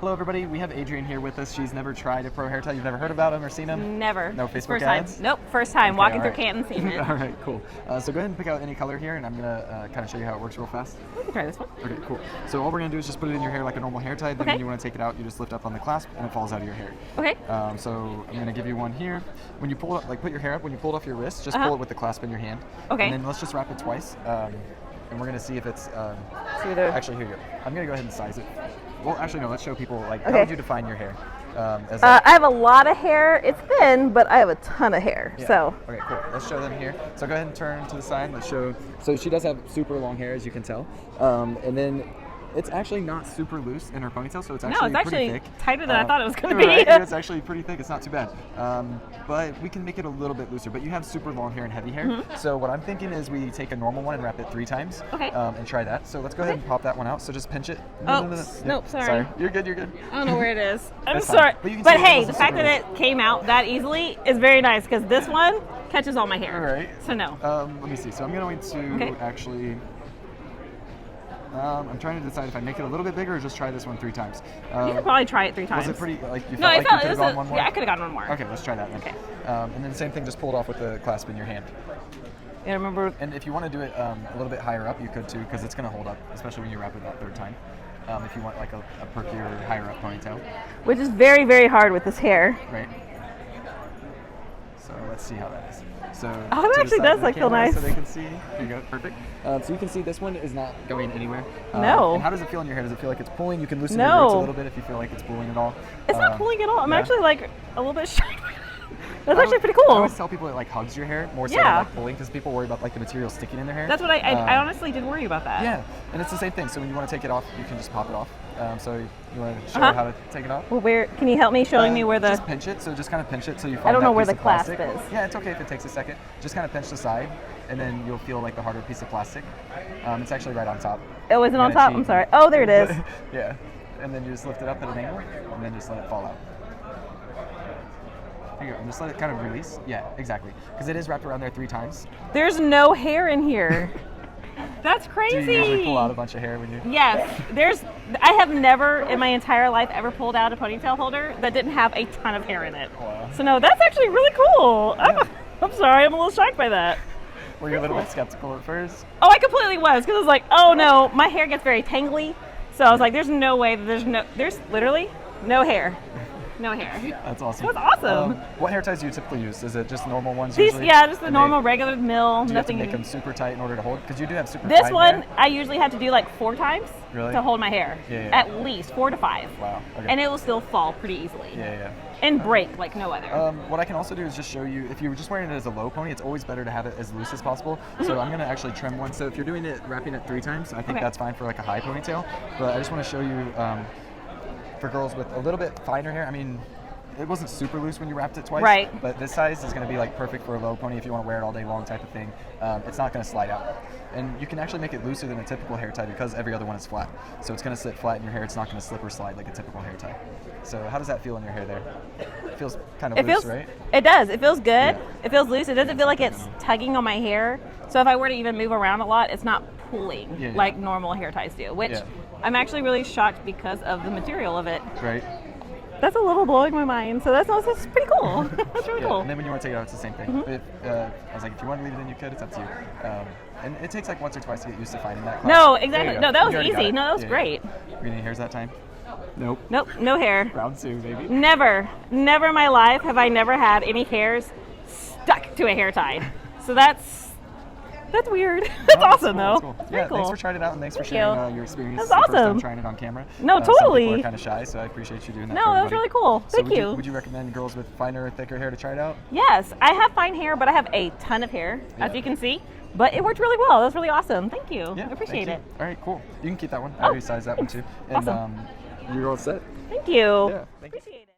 Hello everybody, we have Adrienne here with us. She's never tried a pro hair tie. You've never heard about him or seen him? Never. No Facebook first ads? Time. Nope, first time. Okay, Walking all through Canton, seeing it. All right, cool. So go ahead and pick out any color here, and I'm going to kind of show you how it works real fast. We can try this one. Okay, cool. So all we're going to do is just put it in your hair like a normal hair tie. Then Okay. when you want to take it out, you just lift up on the clasp, and it falls out of your hair. Okay. So I'm going to give you one here. When you pull it, like put your hair up, when you pull it off your wrist, just pull it with the clasp in your hand. Okay. And then let's just wrap it twice. And we're going to see if it's, actually here you go. I'm going to go ahead and size it. Well, actually no, let's show people, like, how would you define your hair? I have a lot of hair. It's thin, but I have a ton of hair. Yeah. So. Okay, cool. Let's show them here. So go ahead and turn to the side. Let's show. So she does have super long hair, as you can tell. And then it's actually not super loose in her ponytail, so it's actually pretty thick. Tighter than I thought it was going to be. Right? It's actually pretty thick. It's not too bad. But we can make it a little bit looser. But you have super long hair and heavy hair. So what I'm thinking is we take a normal one and wrap it 3 times. Okay. And try that. So let's go ahead and pop that one out. So just pinch it. Nope, sorry. You're good. You're good. I don't know where it is. I'm That's sorry. fine. But hey, the fact that it came out that easily is very nice because this one catches all my hair. All right. So no. Let me see. So I'm going to actually. I'm trying to decide if I make it a little bit bigger or just try this one 3 times. You could probably try it 3 times. Was it pretty, like, you felt No, like you could it have was gone one more? Yeah, I could have gone one more. Okay, let's try that then. Okay. And then the same thing, just pull it off with the clasp in your hand. Yeah, remember. And if you want to do it a little bit higher up, you could too, because it's going to hold up, especially when you wrap it that 3rd time. If you want like a perkier, higher up ponytail. Which is very, very hard with this hair. Right. So let's see how that is. So it actually does like feel nice. So they can see. Here you go. Perfect. So you can see this one is not going anywhere. No. And how does it feel in your hair? Does it feel like it's pulling? You can loosen your roots a little bit if you feel like it's pulling at all. It's not pulling at all. I'm actually like a little bit shy. That's I actually pretty I cool. always tell people it like hugs your hair more so than like pulling, because people worry about like the material sticking in their hair. That's what I honestly did worry about that. Yeah, and it's the same thing. So when you want to take it off, you can just pop it off. So you want to show her how to take it off? Well, where can you help me showing me where the? Just pinch it. So just kind of pinch it so you find I don't know that where piece the of clasp plastic. is. Yeah, it's okay if it takes a second. Just kind of pinch the side, and then you'll feel like the harder piece of plastic. It's actually right on top. Oh, is it on top? I'm sorry. Oh, there it is. Yeah, and then you just lift it up at an angle, and then just let it fall out. Here you go. And just let it kind of release. Yeah, exactly. Because it is wrapped around there 3 times. There's no hair in here. That's crazy. Do you usually pull out a bunch of hair when you? Yes. I have never in my entire life ever pulled out a ponytail holder that didn't have a ton of hair in it. Wow. So no, that's actually really cool. Yeah. I'm sorry, I'm a little shocked by that. Were you a little bit skeptical at first? Oh, I completely was, because I was like, oh no, my hair gets very tangly. So I was like, there's no way that there's literally no hair. No hair. That's awesome. That's awesome. What hair ties do you typically use? Is it just normal ones These, usually? yeah, just the normal regular mill. Do you have to Nothing. make them super tight in order to hold? Because you do have super This tight one, hair. I usually have to do like 4 times Really? to hold my hair. Yeah. At least 4 to 5. Wow. Okay. And it will still fall pretty easily. Yeah. And break like no other. What I can also do is just show you, if you were just wearing it as a low pony, it's always better to have it as loose as possible. So I'm going to actually trim one. So if you're doing it, wrapping it 3 times, I think that's fine for like a high ponytail. But I just want to show you, for girls with a little bit finer hair, I mean, it wasn't super loose when you wrapped it twice. Right. But this size is going to be like perfect for a low pony if you want to wear it all day long type of thing. It's not going to slide out. And you can actually make it looser than a typical hair tie because every other one is flat. So it's going to sit flat in your hair. It's not going to slip or slide like a typical hair tie. So how does that feel in your hair there? It feels kind of loose, right? It does. It feels good. Yeah. It feels loose. It doesn't feel like it's tugging on my hair. So if I were to even move around a lot, it's not pulling like normal hair ties do, which I'm actually really shocked because of the material of it. Right. That's a little blowing my mind. So that's pretty cool. That's really cool. And then when you want to take it out, it's the same thing. I was like, if you want to leave it in, you could. It's up to you. And it takes like once or twice to get used to finding that class. No, exactly. No, that You was already got easy. it. No, that was great. You got any hairs that time? Nope. Nope, no hair. Round 2, baby. Never in my life have I never had any hairs stuck to a hair tie. So that's weird. That's awesome, though. Cool. It's Yeah, cool. thanks for trying it out and thanks for sharing your experience. That's First time awesome. trying it on camera. No, Some totally. people are kind of shy, so I appreciate you doing that. No, for that was everybody. really cool. So Thank you. Would you recommend girls with finer, thicker hair to try it out? Yes, I have fine hair, but I have a ton of hair, as you can see. But it worked really well. That was really awesome. Thank you. Yeah, I appreciate it. All right, cool. You can keep that one. I already sized that one too. And Awesome. you're all set. Thank you. Yeah, thank you. Appreciate it.